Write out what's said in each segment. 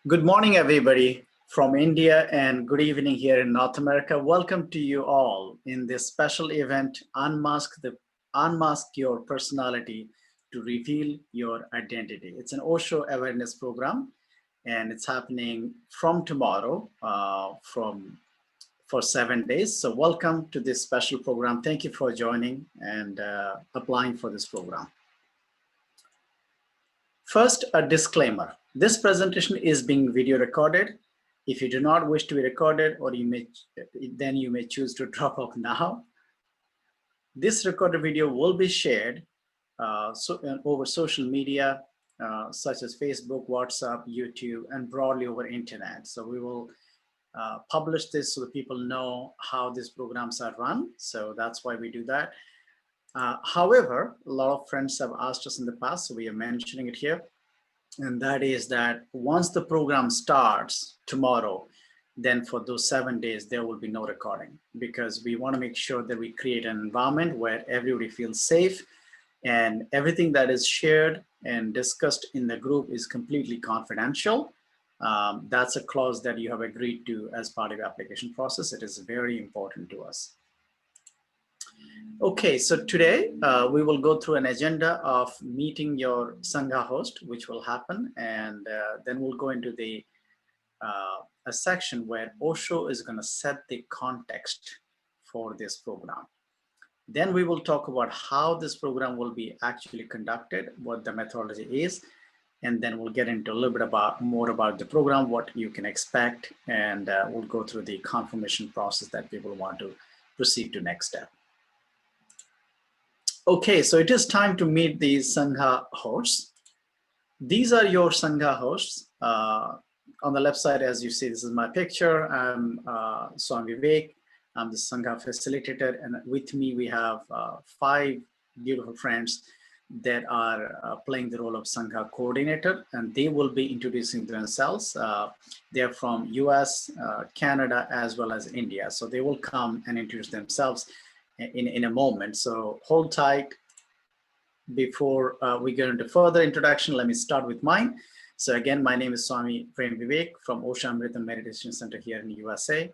Good morning, everybody from India, and good evening here in North America. Welcome to you all in this special event, Unmask Your Personality to Reveal Your Identity. It's an Osho awareness program, and it's happening from tomorrow for 7 days. So welcome to this special program. Thank you for joining and applying for this program. First, a disclaimer. This presentation is being video recorded. If you do not wish to be recorded, or then you may choose to drop off now. This recorded video will be shared over social media, such as Facebook, WhatsApp, YouTube, and broadly over internet. So we will publish this so that people know how these programs are run. So that's why we do that. However, a lot of friends have asked us in the past, so we are mentioning it here. And that is that once the program starts tomorrow, then for those 7 days, there will be no recording, because we want to make sure that we create an environment where everybody feels safe and everything that is shared and discussed in the group is completely confidential. That's a clause that you have agreed to as part of your application process. It is very important to us. Okay, so today we will go through an agenda of meeting your Sangha host, which will happen, and then we'll go into a section where Osho is going to set the context for this program. Then we will talk about how this program will be actually conducted, what the methodology is, and then we'll get into a little bit more about the program, what you can expect, and we'll go through the confirmation process that people want to proceed to next step. Okay, so it is time to meet these Sangha hosts. These are your Sangha hosts. On the left side, as you see, this is my picture. I'm Swami Vivek. I'm the Sangha facilitator, and with me we have 5 beautiful friends that are playing the role of Sangha coordinator, and they will be introducing themselves. They're from US, Canada, as well as India. So they will come and introduce themselves in a moment. So hold tight. Before we get into further introduction, let me start with mine. So again, my name is Swami Prem Vivek from Osho Amritam Meditation Center here in USA.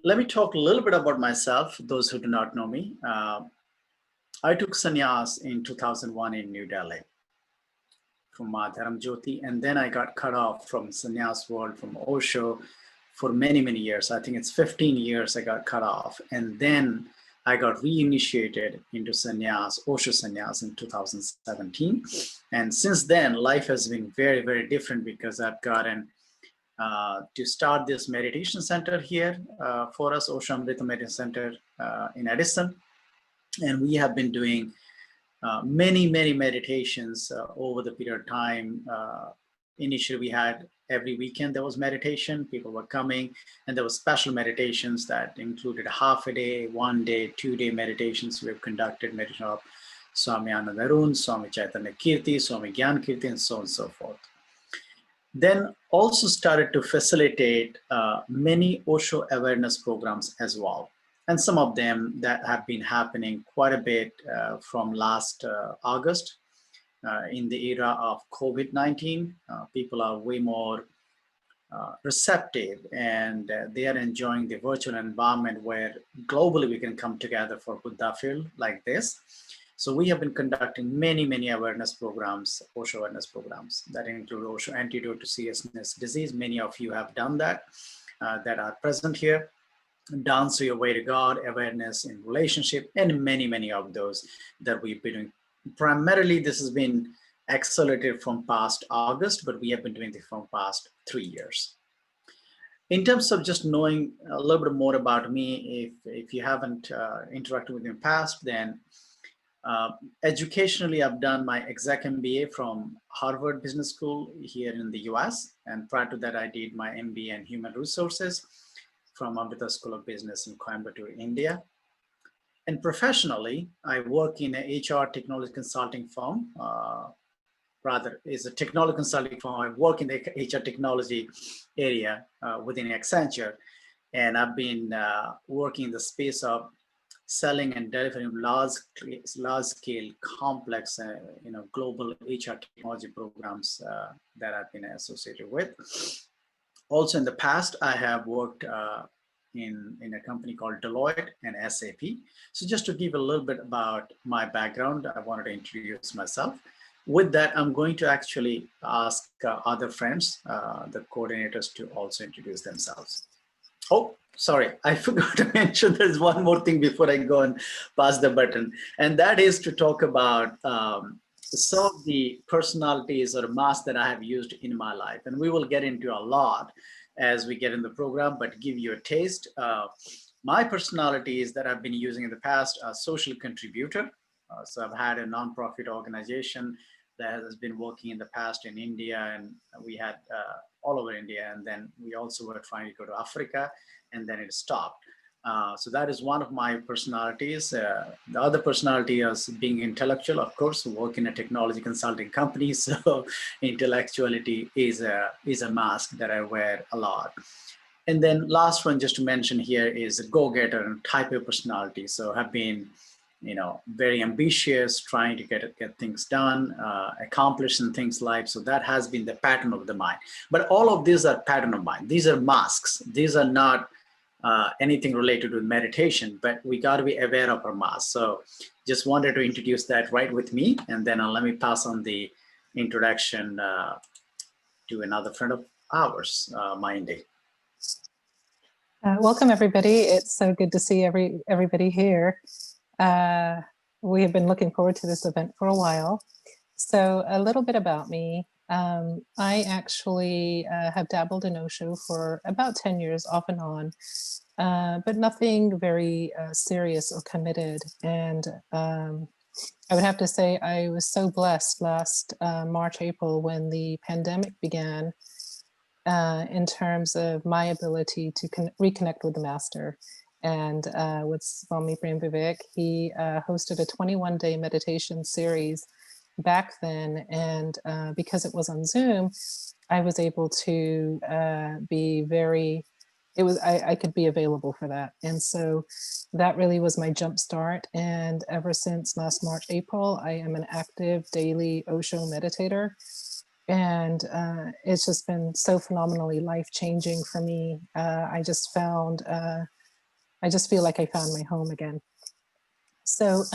Let me talk a little bit about myself, those who do not know me. I took sannyas in 2001 in New Delhi from Madharam Jyoti, and then I got cut off from sannyas world, from Osho, for many, many years. I think it's 15 years I got cut off. And then I got reinitiated into sannyas, Osho sannyas in 2017. And since then, life has been very, very different, because I've gotten to start this meditation center here for us, Osho Amrita Meditation Center in Edison. And we have been doing many, many meditations over the period of time. Initially, we had every weekend there was meditation. People were coming, and there were special meditations that included half a day, 1 day, 2 day meditations. We have conducted meditation of Swami Ananda Arun, Swami Chaitanya Kirti, Swami Gyan Kirti, and so on and so forth. Then also started to facilitate many Osho awareness programs as well. And some of them that have been happening quite a bit from last August. In the era of COVID-19, people are way more receptive, and they are enjoying the virtual environment where globally we can come together for Buddha feel like this. So we have been conducting many, many awareness programs, Osho awareness programs, that include Osho Antidote to Seriousness Disease. Many of you have done that, that are present here. Dance Your Way to God, Awareness in Relationship, and many, many of those that we've been doing. Primarily, this has been accelerated from past August, but we have been doing this from past 3 years. In terms of just knowing a little bit more about me, if you haven't interacted with me in the past, then educationally, I've done my exec MBA from Harvard Business School here in the US. And prior to that, I did my MBA in Human Resources from Amrita School of Business in Coimbatore, India. And professionally, I work in an HR technology consulting firm. Rather, it's a technology consulting firm. I work in the HR technology area within Accenture. And I've been working in the space of selling and delivering large scale, complex, global HR technology programs that I've been associated with. Also, in the past, I have worked in a company called Deloitte and SAP. So, just to give a little bit about my background, I wanted to introduce myself. With that, I'm going to actually ask other friends, the coordinators, to also introduce themselves. Oh, sorry, I forgot to mention there's one more thing before I go and pass the button, and that is to talk about some of the personalities or masks that I have used in my life. And we will get into a lot as we get in the program, but give you a taste. My personalities that I've been using in the past are social contributor. So I've had a nonprofit organization that has been working in the past in India, and we had all over India. And then we also were trying to go to Africa, and then it stopped. So that is one of my personalities. The other personality is being intellectual, of course, work in a technology consulting company. So intellectuality is a mask that I wear a lot. And then last one, just to mention here, is a go-getter and type of personality. So have been, very ambitious, trying to get things done, accomplish some things life. So that has been the pattern of the mind. But all of these are pattern of mind. These are masks. These are not anything related to meditation, but we got to be aware of our mask. So just wanted to introduce that right with me. And then let me pass on the introduction to another friend of ours, Mindy. Welcome, everybody. It's so good to see everybody here. We have been looking forward to this event for a while. So a little bit about me. I actually have dabbled in Osho for about 10 years off and on, but nothing very serious or committed. And I would have to say I was so blessed last March, April, when the pandemic began, in terms of my ability to reconnect with the master. And with Swami Prem Vivek, he hosted a 21-day meditation series back then. And because it was on Zoom, I was able to be very, I could be available for that. And so that really was my jump start. And ever since last March, April, I am an active daily Osho meditator. And it's just been so phenomenally life-changing for me. I just feel like I found my home again. So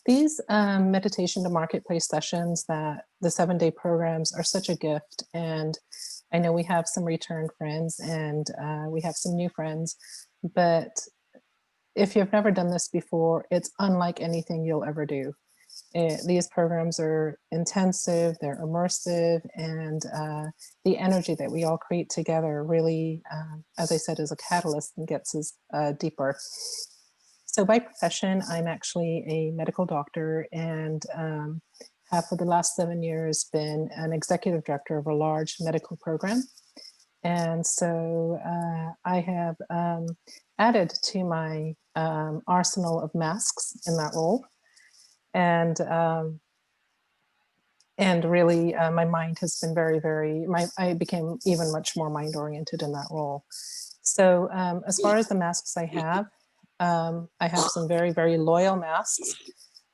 these meditation to marketplace sessions, that the 7-day programs, are such a gift. And I know we have some return friends, and we have some new friends, but if you've never done this before, it's unlike anything you'll ever do. These programs are intensive, they're immersive, and the energy that we all create together really, as I said, is a catalyst and gets us deeper. So by profession, I'm actually a medical doctor, and have for the last 7 years been an executive director of a large medical program. And so I have added to my arsenal of masks in that role. And really, my mind has been I became even much more mind oriented in that role. So as far as the masks I have some very, very loyal masks,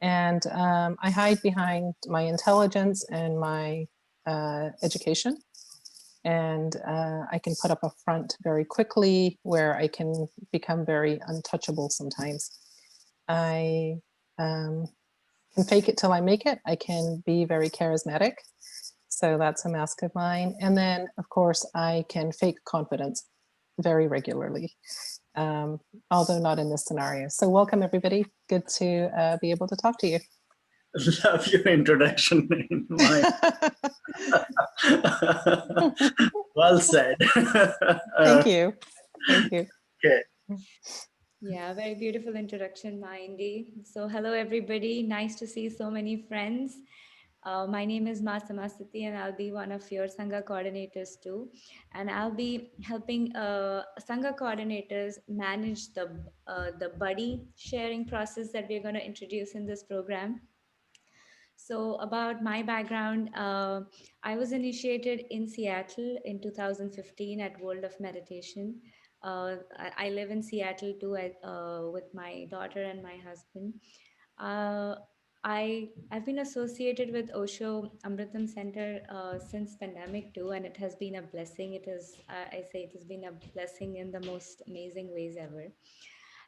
and I hide behind my intelligence and my education. And I can put up a front very quickly where I can become very untouchable sometimes. I can fake it till I make it. I can be very charismatic. So that's a mask of mine. And then, of course, I can fake confidence very regularly, although not in this scenario. So welcome, everybody. Good to be able to talk to you. Love your introduction. Well said. Thank you. Thank you. Okay. Yeah, very beautiful introduction, Mindy. So hello, everybody. Nice to see so many friends. My name is Ma Samasati, and I'll be one of your Sangha coordinators too. And I'll be helping Sangha coordinators manage the buddy sharing process that we're going to introduce in this program. So about my background, I was initiated in Seattle in 2015 at World of Meditation. I live in Seattle too, with my daughter and my husband. Uh, I've been associated with Osho Amritam Center since pandemic too, and it has been a blessing. It is, I say, it has been a blessing in the most amazing ways ever.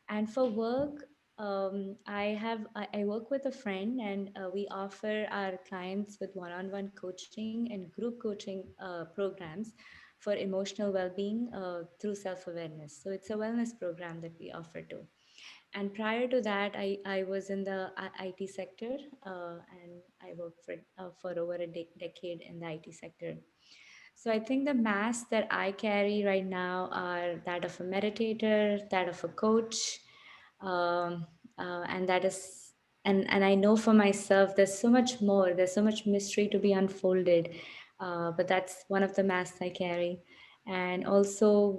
And for work, I work with a friend, and we offer our clients with one-on-one coaching and group coaching programs for emotional well-being through self-awareness. So it's a wellness program that we offer too. And prior to that, I was in the IT sector, and I worked for over a decade in the IT sector. So I think the masks that I carry right now are that of a meditator, that of a coach, um, and that is, and I know for myself, there's so much more. There's so much mystery to be unfolded, but that's one of the masks I carry. And also,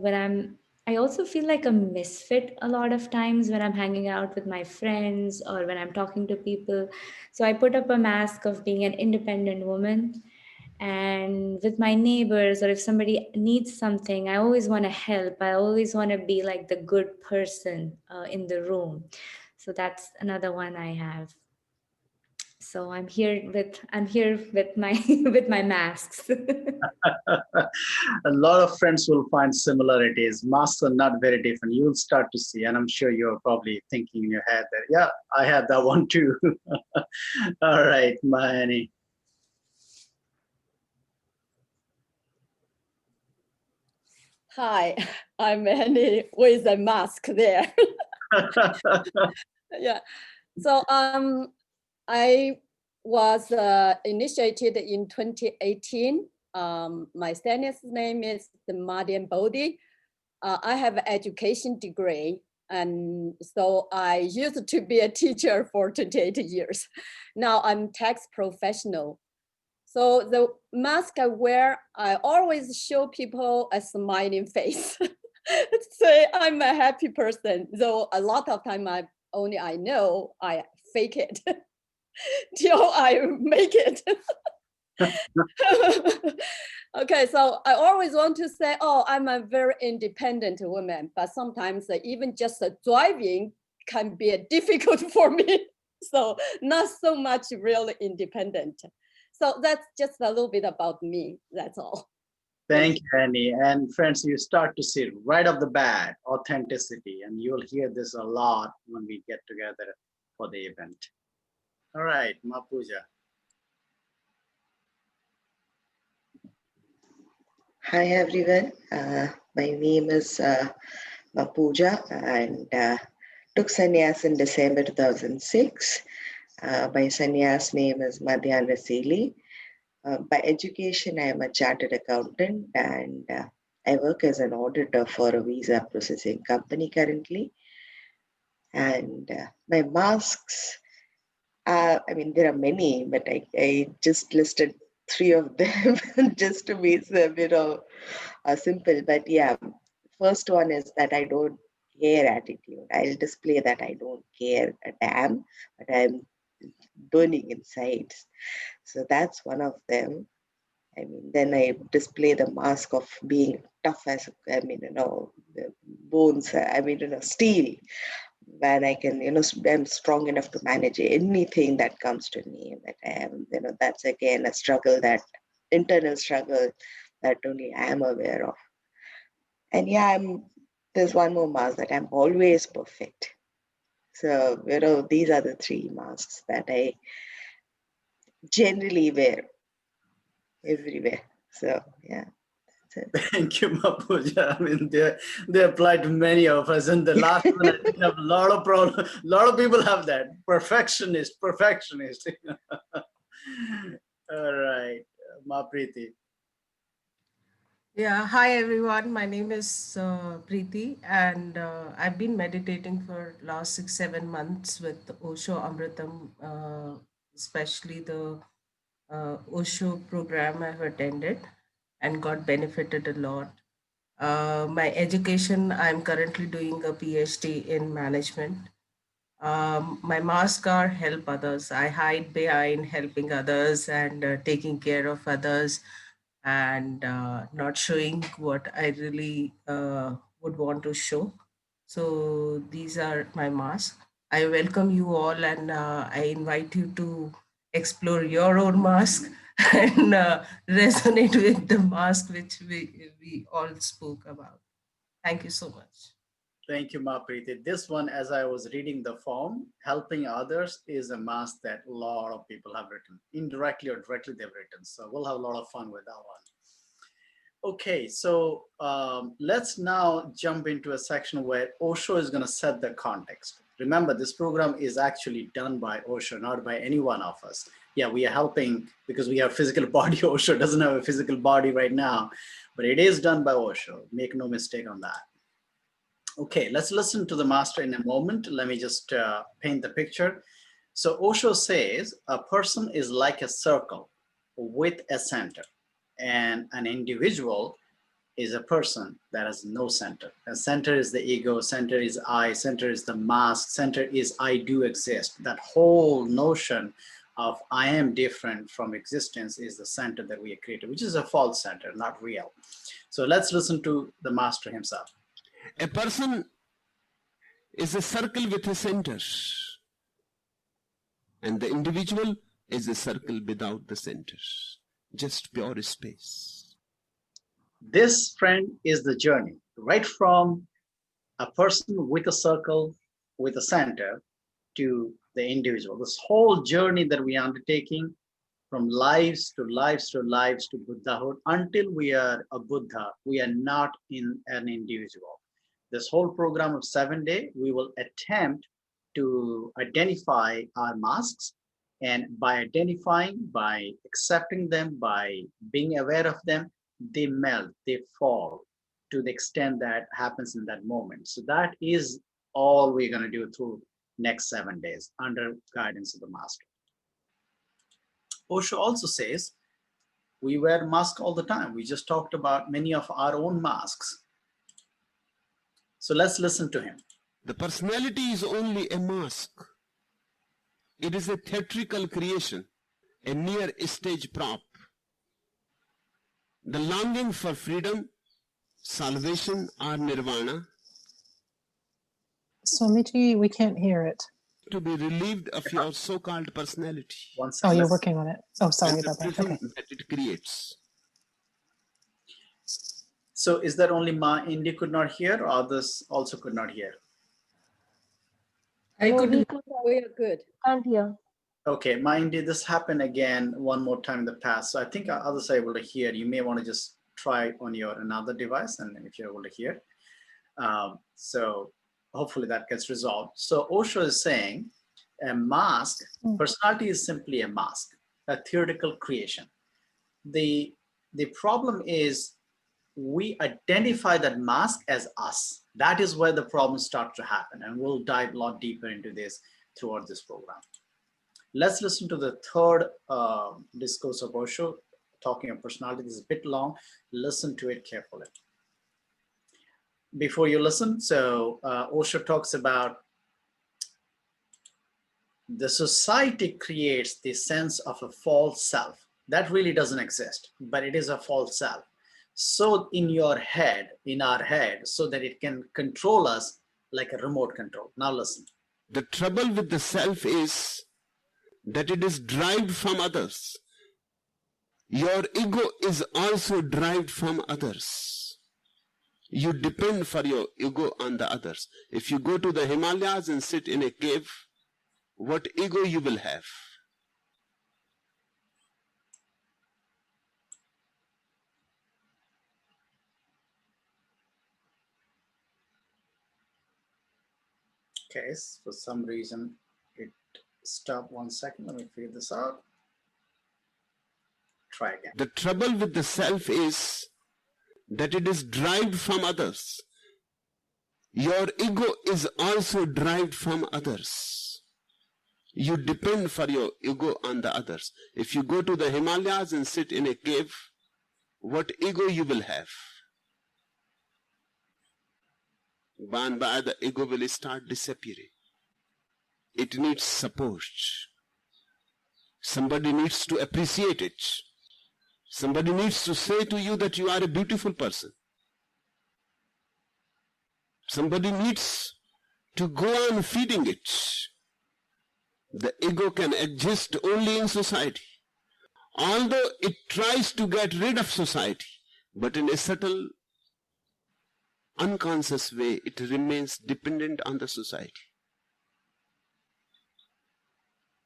I also feel like a misfit a lot of times when I'm hanging out with my friends or when I'm talking to people. So I put up a mask of being an independent woman, and with my neighbors, or if somebody needs something, I always want to help. I always want to be like the good person in the room. So that's another one I have. So I'm here with my with my masks. A lot of friends will find similarities. Masks are not very different. You'll start to see, and I'm sure you're probably thinking in your head that, yeah, I have that one too. All right, Mahani. Hi, I'm Annie with a mask there. Yeah. So I was initiated in 2018. My Chinese name is Madian Bodhi. I have an education degree, and so I used to be a teacher for 28 years. Now I'm tax professional. So the mask I wear, I always show people a smiling face. Say I'm a happy person, though a lot of time I know I fake it till I make it. Okay, so I always want to say, oh, I'm a very independent woman, but sometimes even just driving can be difficult for me. So not so much really independent. So that's just a little bit about me, that's all. Thank you, Annie. And friends, you start to see right off the bat authenticity, and you'll hear this a lot when we get together for the event. All right, Mapuja. Hi everyone, my name is Mapuja, and took sannyas in December 2006. My sannyas name is Madhyana Seeli. By education, I am a chartered accountant, and I work as an auditor for a visa processing company currently. And my masks, there are many, but I just listed 3 of them just to be simple. But yeah, first one is that I don't care attitude. I'll display that I don't care a damn, but I'm burning inside. So that's one of them. Then I display the mask of being tough as, bones, steel. When I can, I'm strong enough to manage anything that comes to me. But I am, that's again a struggle, that internal struggle that only I am aware of. And yeah, there's one more mask, that I'm always perfect. So, these are the 3 masks that I generally wear everywhere. So yeah. Thank you, Mapuja. They apply to many of us. And the last one, I think, have a lot of problems. A lot of people have that. Perfectionist. All right, Mapriti. Yeah, hi everyone. My name is Preeti, and I've been meditating for last 6-7 months with Osho Amritam, especially the Osho program I've attended and got benefited a lot. My education, I'm currently doing a PhD in management. My mask are help others. I hide behind helping others and taking care of others, and not showing what I really would want to show. So these are my masks. I welcome you all, and I invite you to explore your own mask and resonate with the mask which we all spoke about. Thank you so much. Thank you, Mapreeti. This one, as I was reading the form, helping others is a mask that a lot of people have written. Indirectly or directly, they've written. So we'll have a lot of fun with that one. Okay, so let's now jump into a section where Osho is going to set the context. Remember, this program is actually done by Osho, not by any one of us. Yeah, we are helping because we have physical body. Osho doesn't have a physical body right now, but it is done by Osho. Make no mistake on that. Okay, let's listen to the master in a moment. Let me just paint the picture. So Osho says a person is like a circle with a center, and an individual is a person that has no center. A center is the ego, center is I, center is the mask, center is I do exist. That whole notion of I am different from existence is the center that we have created, which is a false center, not real. So let's listen to the master himself. A person is a circle with a center, and the individual is a circle without the center, just pure space. This, friend, is the journey, right from a person with a circle, with a center, to the individual. This whole journey that we are undertaking, from lives to lives to lives to Buddhahood, until we are a Buddha, we are not in an individual. This whole program of 7 days, we will attempt to identify our masks, and by identifying, by accepting them, by being aware of them, they melt, they fall to the extent that happens in that moment. So that is all we're going to do through next 7 days under guidance of the master. Osho also says we wear masks all the time. We just talked about many of our own masks. So let's listen to him. The personality is only a mask. It is a theatrical creation, a mere stage prop. The longing for freedom, salvation, or nirvana, Swamiji, we can't hear it. to be relieved of your so-called personality. One Oh, second. you're working on it. Oh, sorry and the about that. prison Okay. that it creates. So is that only Ma Indy could not hear, or others also could not hear? I could. We are good. Can't hear. Okay, Ma Indy, this happened again one more time in the past. So I think others are able to hear. You may want to just try on your another device, and if you're able to hear. So hopefully that gets resolved. So Osho is saying a mask, personality is simply a mask, a theoretical creation. The problem is we identify that mask as us. That is where the problems start to happen. And we'll dive a lot deeper into this throughout this program. Let's listen to the third discourse of Osho, talking of personality. This is a bit long. Listen to it carefully. Before you listen, so Osho talks about the society creates the sense of a false self. That really doesn't exist, but it is a false self. So in your head, in our head, so that it can control us like a remote control. Now listen. The trouble with the self is that it is derived from others. Your ego is also derived from others. You depend for your ego on the others. If you go to the Himalayas and sit in a cave, what ego you will have? Okay, for some reason it stopped. 1 second, let me figure this out. Try again. The trouble with the self is that it is derived from others. Your ego is also derived from others. You depend for your ego on the others. If you go to the Himalayas and sit in a cave, what ego you will have? By and by, the ego will start disappearing. It needs support. Somebody needs to appreciate it. Somebody needs to say to you that you are a beautiful person. Somebody needs to go on feeding it. The ego can exist only in society. Although it tries to get rid of society, but in a subtle, unconscious way, it remains dependent on the society.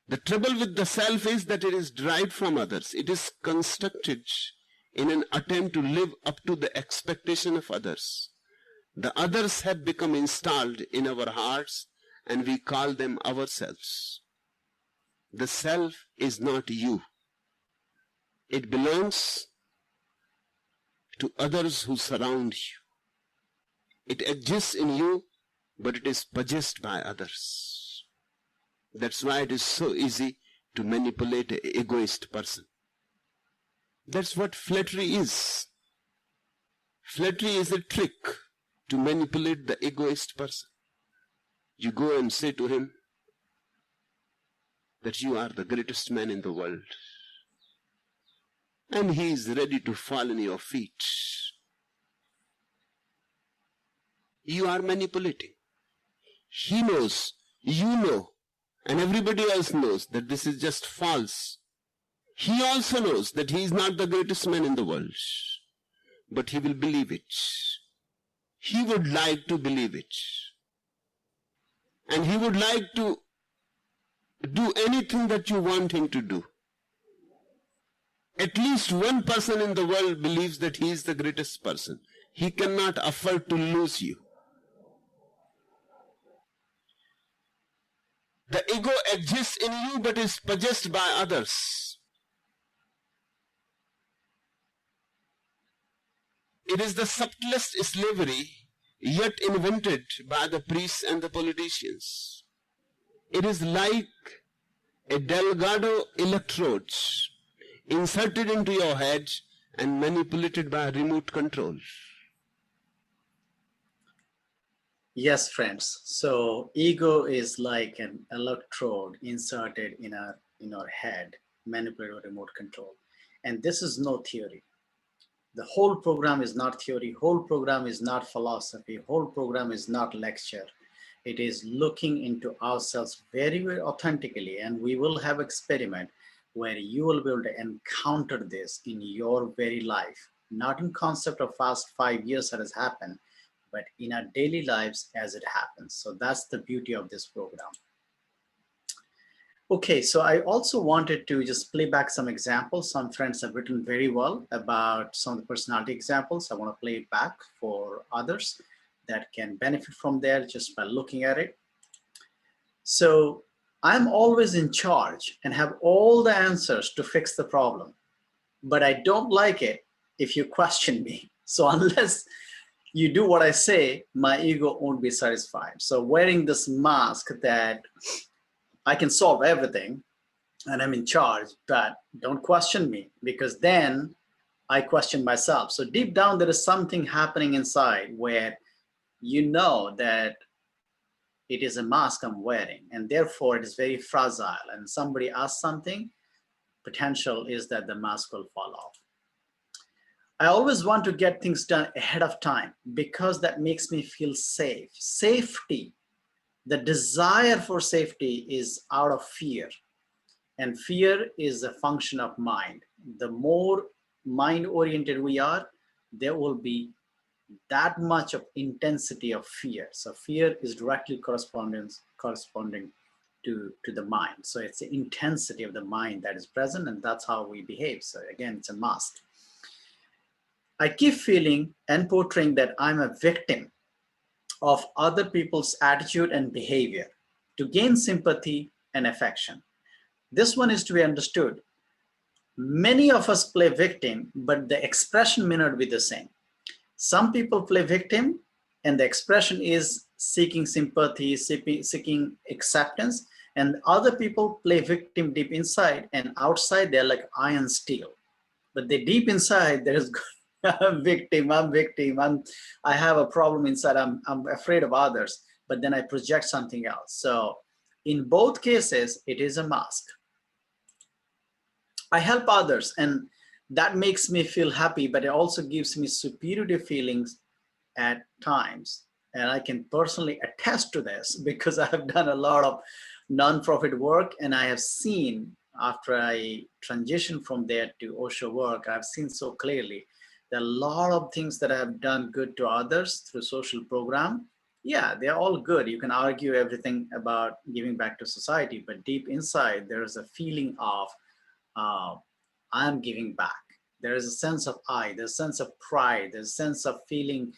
The trouble with the self is that it is derived from others. It is constructed in an attempt to live up to the expectation of others. The others have become installed in our hearts and we call them ourselves. The self is not you. It belongs to others who surround you. It exists in you, but it is possessed by others. That's why it is so easy to manipulate an egoist person. That's what flattery is. Flattery is a trick to manipulate the egoist person. You go and say to him that you are the greatest man in the world. And he is ready to fall in your feet. You are manipulating. He knows, you know, and everybody else knows that this is just false. He also knows that he is not the greatest man in the world, but he will believe it. He would like to believe it. And he would like to do anything that you want him to do. At least one person in the world believes that he is the greatest person. He cannot afford to lose you. The ego exists in you but is possessed by others. It is the subtlest slavery yet invented by the priests and the politicians. It is like a Delgado electrode inserted into your head and manipulated by remote control. Yes, friends. So ego is like an electrode inserted in our head, manipulated with remote control. And this is no theory. The whole program is not theory. Whole program is not philosophy. Whole program is not lecture. It is looking into ourselves very, very authentically. And we will have experiment where you will be able to encounter this in your very life, not in concept of past 5 years that has happened, but in our daily lives as it happens. So that's the beauty of this program. Okay, so I also wanted to just play back some examples. Some friends have written very well about some of the personality examples. I want to play it back for others that can benefit from there just by looking at it. So I'm always in charge and have all the answers to fix the problem, but I don't like it if you question me. So unless you do what I say, my ego won't be satisfied. So wearing this mask that I can solve everything and I'm in charge, but don't question me, because then I question myself. So deep down, there is something happening inside where you know that it is a mask I'm wearing, and therefore it is very fragile. And somebody asks something, potential is that the mask will fall off. I always want to get things done ahead of time because that makes me feel safe. Safety, the desire for safety is out of fear. And fear is a function of mind. The more mind-oriented we are, there will be that much of intensity of fear. So fear is directly corresponding to the mind. So it's the intensity of the mind that is present, and that's how we behave. So again, it's a mask. I keep feeling and portraying that I'm a victim of other people's attitude and behavior to gain sympathy and affection. This one is to be understood. Many of us play victim, but the expression may not be the same. Some people play victim and the expression is seeking sympathy, seeking acceptance, and other people play victim deep inside, and outside they're like iron steel. But they deep inside, there is I'm victim, I have a problem inside, I'm afraid of others, but then I project something else. So in both cases, it is a mask. I help others and that makes me feel happy, but it also gives me superiority feelings at times. And I can personally attest to this because I have done a lot of nonprofit work, and I have seen, after I transitioned from there to Osho work, I've seen so clearly that a lot of things that I have done good to others through social program, yeah, they're all good. You can argue everything about giving back to society, but deep inside, there is a feeling of I'm giving back. There is a sense of there's a sense of pride, there's a sense of feeling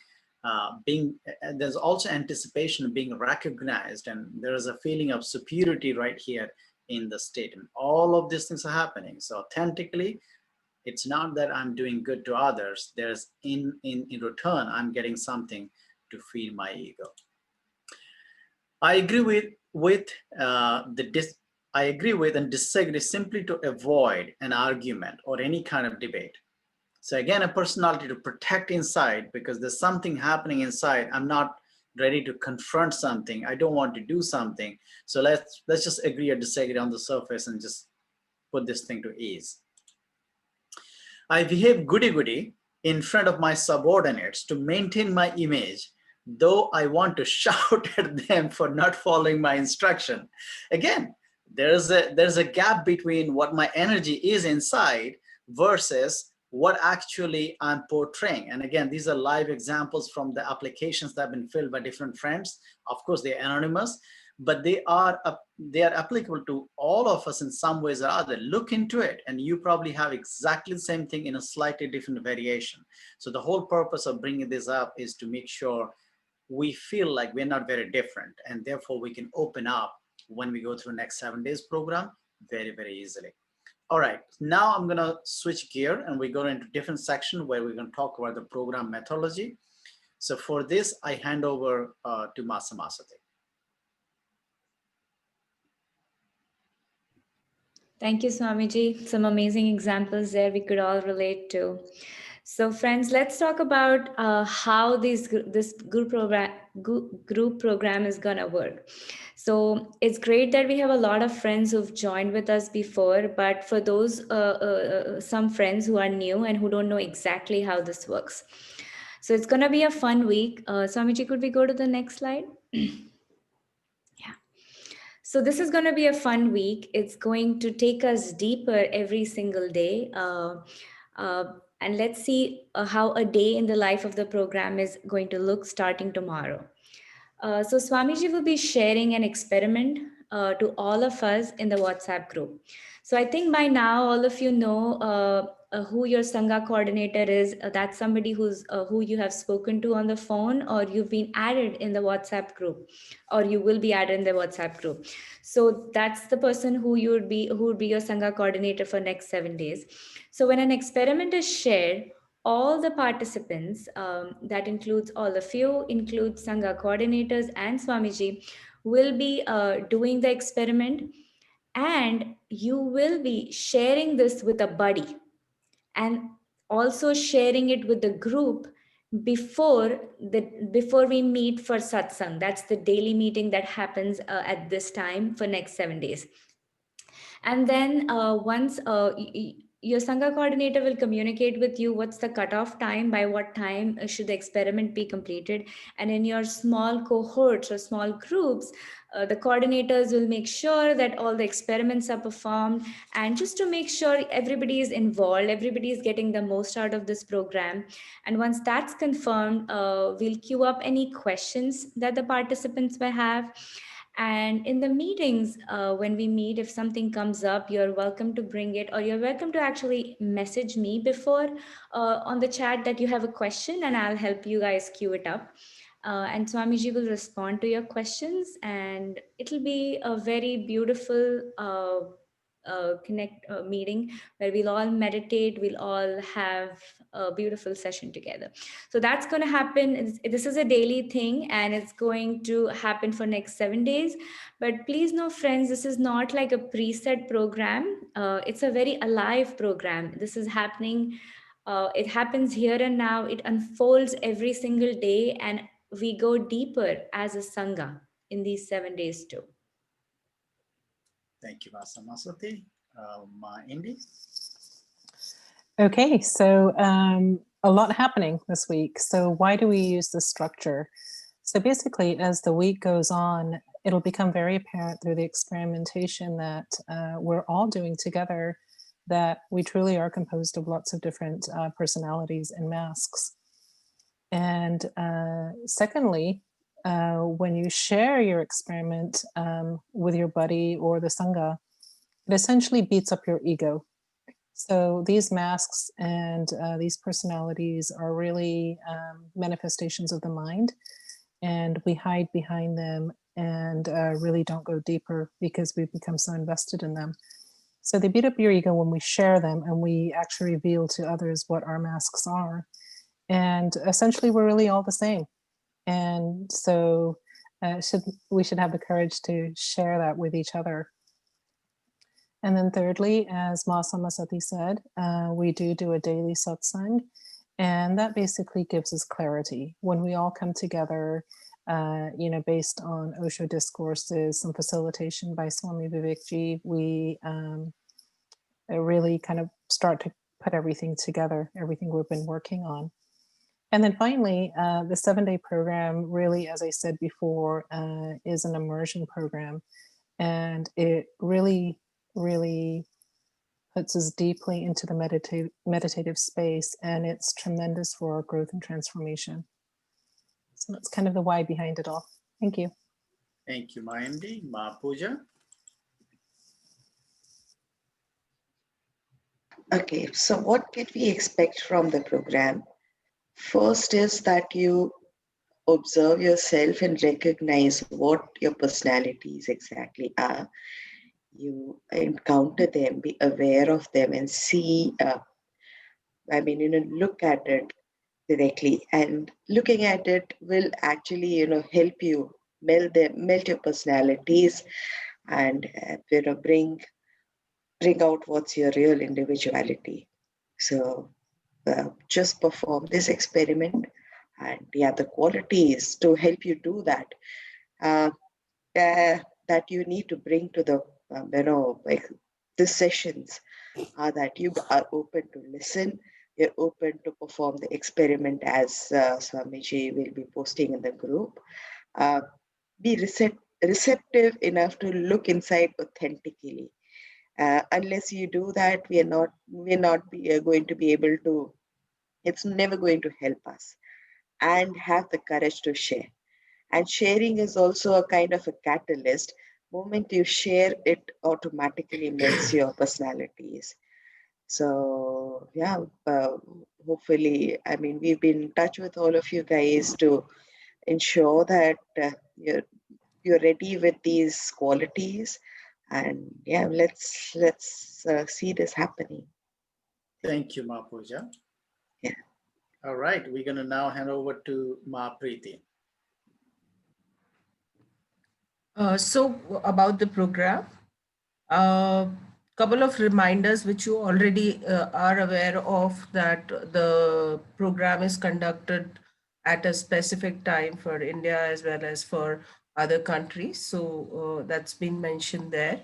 there's also anticipation of being recognized, and there is a feeling of superiority right here in the statement. All of these things are happening. So authentically, it's not that I'm doing good to others. There's in return, I'm getting something to feed my ego. I agree with I agree with and disagree simply to avoid an argument or any kind of debate. So again, a personality to protect inside, because there's something happening inside. I'm not ready to confront something. I don't want to do something. So let's just agree or disagree on the surface and just put this thing to ease. I behave goody-goody in front of my subordinates to maintain my image, though I want to shout at them for not following my instruction. Again, there's a gap between what my energy is inside versus what actually I'm portraying. And again, these are live examples from the applications that have been filled by different friends. Of course, they're anonymous, but they are applicable to all of us in some ways or other. Look into it, and you probably have exactly the same thing in a slightly different variation. So the whole purpose of bringing this up is to make sure we feel like we're not very different, and therefore we can open up when we go through the next 7 days program very, very easily. All right, now I'm going to switch gear and we go into different section where we're going to talk about the program methodology. So for this, I hand over to Masati. Thank you, Swamiji. Some amazing examples there we could all relate to. So friends, let's talk about how this group program is gonna work. So it's great that we have a lot of friends who've joined with us before, but for those some friends who are new and who don't know exactly how this works. So it's gonna be a fun week. Swamiji, could we go to the next slide? So this is going to be a fun week. It's going to take us deeper every single day. And let's see how a day in the life of the program is going to look starting tomorrow. So Swamiji will be sharing an experiment to all of us in the WhatsApp group. So I think by now all of you know who your Sangha coordinator is. That's somebody who you have spoken to on the phone, or you've been added in the WhatsApp group, or you will be added in the WhatsApp group. So that's the person who would be your Sangha coordinator for next 7 days. So when an experiment is shared, all the participants, that includes all of you, includes Sangha coordinators and Swamiji, will be doing the experiment, and you will be sharing this with a buddy and also sharing it with the group before we meet for satsang. That's the daily meeting that happens at this time for next 7 days. And then once your Sangha coordinator will communicate with you what's the cutoff time, by what time should the experiment be completed. And in your small cohorts or small groups, the coordinators will make sure that all the experiments are performed, and just to make sure everybody is involved, everybody is getting the most out of this program. And once that's confirmed, we'll queue up any questions that the participants may have. And in the meetings, when we meet, if something comes up, you're welcome to bring it, or you're welcome to actually message me before on the chat that you have a question, and I'll help you guys queue it up. And Swamiji will respond to your questions, and it'll be a very beautiful meeting where we'll all meditate, we'll all have a beautiful session together. So that's going to happen. This is a daily thing, and it's going to happen for next 7 days. But please know, friends, this is not like a preset program. It's a very alive program. This is happening. It happens here and now. It unfolds every single day, and we go deeper as a Sangha in these 7 days too. Thank you, Masati. Indy. Okay, so a lot happening this week. So why do we use this structure? So basically, as the week goes on, it'll become very apparent through the experimentation that we're all doing together, that we truly are composed of lots of different personalities and masks. And secondly, when you share your experiment with your buddy or the Sangha, it essentially beats up your ego. So these masks and these personalities are really manifestations of the mind, and we hide behind them and really don't go deeper because we've become so invested in them. So they beat up your ego when we share them and we actually reveal to others what our masks are. And essentially, we're really all the same. And so we should have the courage to share that with each other. And then thirdly, as Ma Samasati said, we do a daily satsang, and that basically gives us clarity. When we all come together, based on Osho discourses, some facilitation by Swami Vivekji, we really kind of start to put everything together, everything we've been working on. And then finally, the 7-day program really, as I said before, is an immersion program. And it really puts us deeply into the meditative space, and it's tremendous for our growth and transformation. So that's kind of the why behind it all. Thank you. Thank you, Mayandi. Ma Puja. Okay, so what can we expect from the program? First is that you observe yourself and recognize what your personalities exactly are. You encounter them, be aware of them, and see, look at it directly. And looking at it will actually, help you melt your personalities and, bring out what's your real individuality. So just perform this experiment, and the qualities to help you do that, that you need to bring to the the sessions are that you are open to listen, you're open to perform the experiment as Swamiji will be posting in the group. Be receptive enough to look inside authentically. Unless you do that, we're not going to be able to. It's never going to help us. And have the courage to share. And sharing is also a kind of a catalyst. Moment you share, it automatically melts your personalities. So hopefully, we've been in touch with all of you guys to ensure that you're ready with these qualities. And let's see this happening. Thank you, Ma Puja. Yeah. All right, we're going to now hand over to Ma Preeti. So about the program, couple of reminders which you already are aware of, that the program is conducted at a specific time for India as well as for other countries. So that's been mentioned there.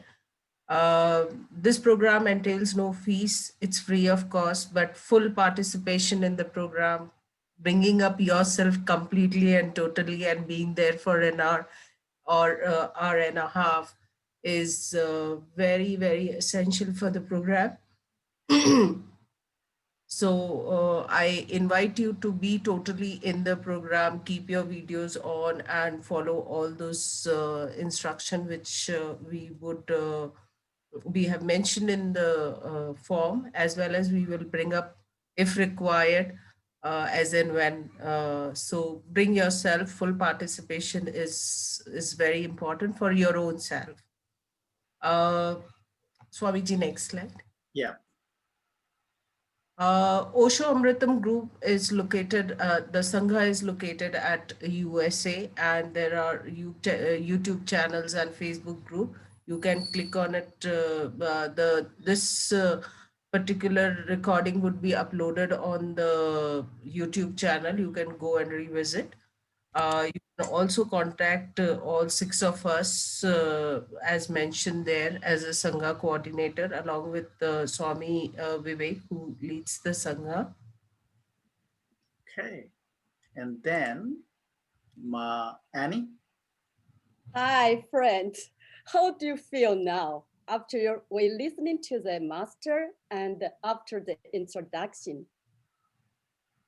This program entails no fees. It's free of cost, but full participation in the program, bringing up yourself completely and totally and being there for an hour or hour and a half is very, very essential for the program. So I invite you to be totally in the program, keep your videos on and follow all those instruction which we have mentioned in the form, as well as we will bring up if required, as and when. So bring yourself. Full participation is very important for your own self. Swamiji, next slide. Yeah. Osho Amritam group is located, the Sangha is located at USA, and there are YouTube channels and Facebook group. You can click on it. This particular recording would be uploaded on the YouTube channel. You can go and revisit. You can also contact all 6 of us, as mentioned there, as a Sangha coordinator, along with Swami Vivek, who leads the Sangha. Okay. And then Annie? Hi, friend. How do you feel now after we listening to the master and after the introduction?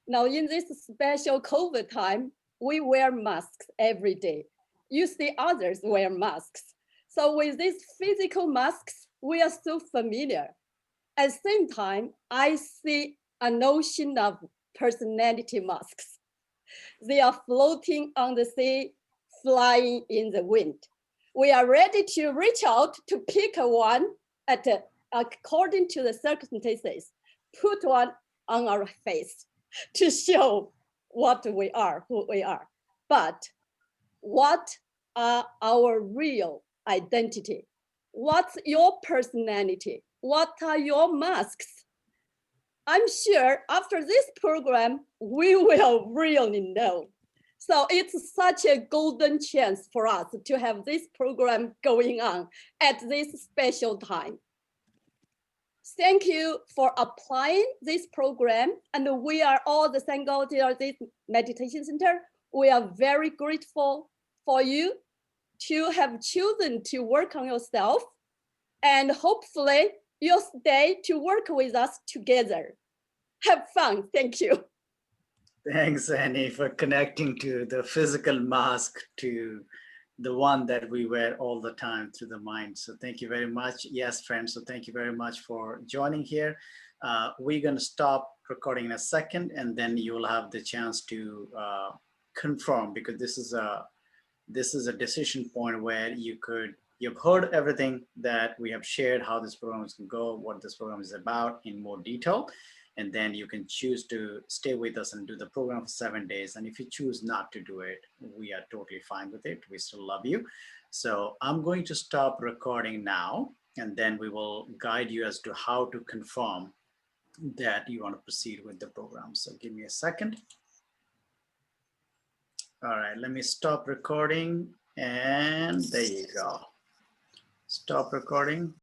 Now, in this special COVID time, we wear masks every day. You see others wear masks. So with these physical masks, we are so familiar. At the same time, I see a notion of personality masks. They are floating on the sea, flying in the wind. We are ready to reach out to pick one according to the circumstances, put one on our face to show what we are, who we are. But what are our real identity? What's your personality? What are your masks? I'm sure after this program, we will really know. So it's such a golden chance for us to have this program going on at this special time. Thank you for applying this program. And we are all the Sangha, this meditation center. We are very grateful for you to have chosen to work on yourself. And hopefully you'll stay to work with us together. Have fun. Thank you. Thanks, Annie, for connecting to the physical mask to the one that we wear all the time through the mind. So thank you very much. Yes, friends. So thank you very much for joining here. We're going to stop recording in a second, and then you'll have the chance to confirm, because this is a decision point where you've heard everything that we have shared, how this program is going to go, what this program is about in more detail. And then you can choose to stay with us and do the program for 7 days. And if you choose not to do it, we are totally fine with it. We still love you. So I'm going to stop recording now, and then we will guide you as to how to confirm that you want to proceed with the program. So give me a second. All right, let me stop recording, and there you go. Stop recording.